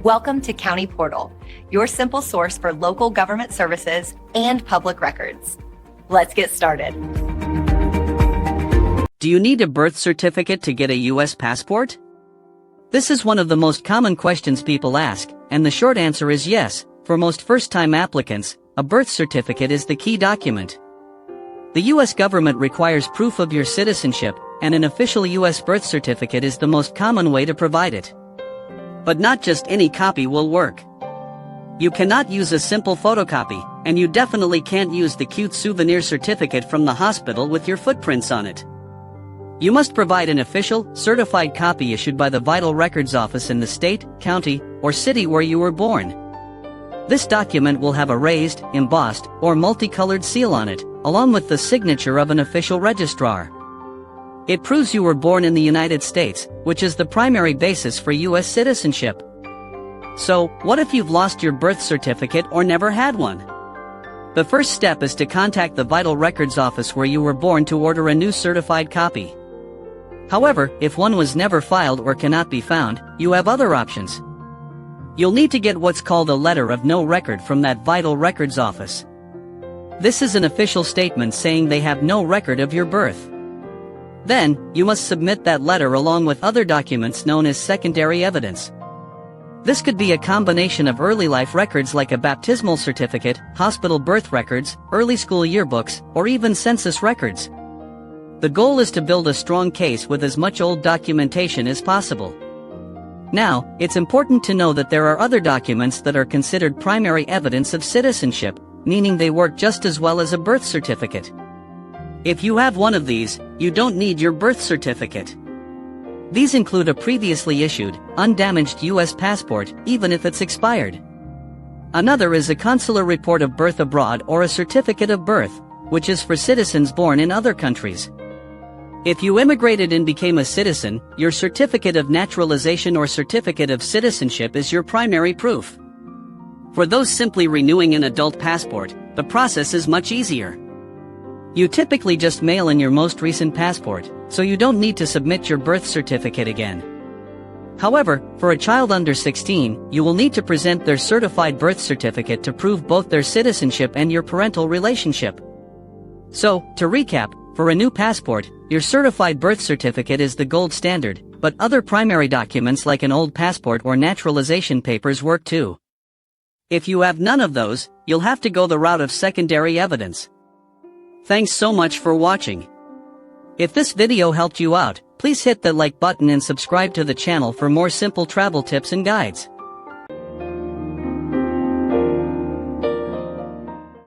Welcome to County Portal, your simple source for local government services and public records. Let's get started. Do you need a birth certificate to get a U.S. passport? This is one of the most common questions people ask, and the short answer is yes. For most first-time applicants, a birth certificate is the key document. The U.S. government requires proof of your citizenship, and an official U.S. birth certificate is the most common way to provide it. But not just any copy will work. You cannot use a simple photocopy, and you definitely can't use the cute souvenir certificate from the hospital with your footprints on it. You must provide an official, certified copy issued by the Vital Records Office in the state, county, or city where you were born. This document will have a raised, embossed, or multicolored seal on it, along with the signature of an official registrar. It proves you were born in the United States, which is the primary basis for U.S. citizenship. So, what if you've lost your birth certificate or never had one? The first step is to contact the Vital Records Office where you were born to order a new certified copy. However, if one was never filed or cannot be found, you have other options. You'll need to get what's called a letter of no record from that Vital Records Office. This is an official statement saying they have no record of your birth. Then, you must submit that letter along with other documents known as secondary evidence. This could be a combination of early life records like a baptismal certificate, hospital birth records, early school yearbooks, or even census records. The goal is to build a strong case with as much old documentation as possible. Now, it's important to know that there are other documents that are considered primary evidence of citizenship, meaning they work just as well as a birth certificate. If you have one of these, you don't need your birth certificate. These include a previously issued, undamaged U.S. passport, even if it's expired. Another is a consular report of birth abroad or a certificate of birth, which is for citizens born in other countries. If you immigrated and became a citizen, your certificate of naturalization or certificate of citizenship is your primary proof. For those simply renewing an adult passport, the process is much easier. You typically just mail in your most recent passport, so you don't need to submit your birth certificate again. However, for a child under 16, you will need to present their certified birth certificate to prove both their citizenship and your parental relationship. So, to recap, for a new passport, your certified birth certificate is the gold standard, but other primary documents like an old passport or naturalization papers work too. If you have none of those, you'll have to go the route of secondary evidence. Thanks so much for watching. If this video helped you out, please hit the like button and subscribe to the channel for more simple travel tips and guides.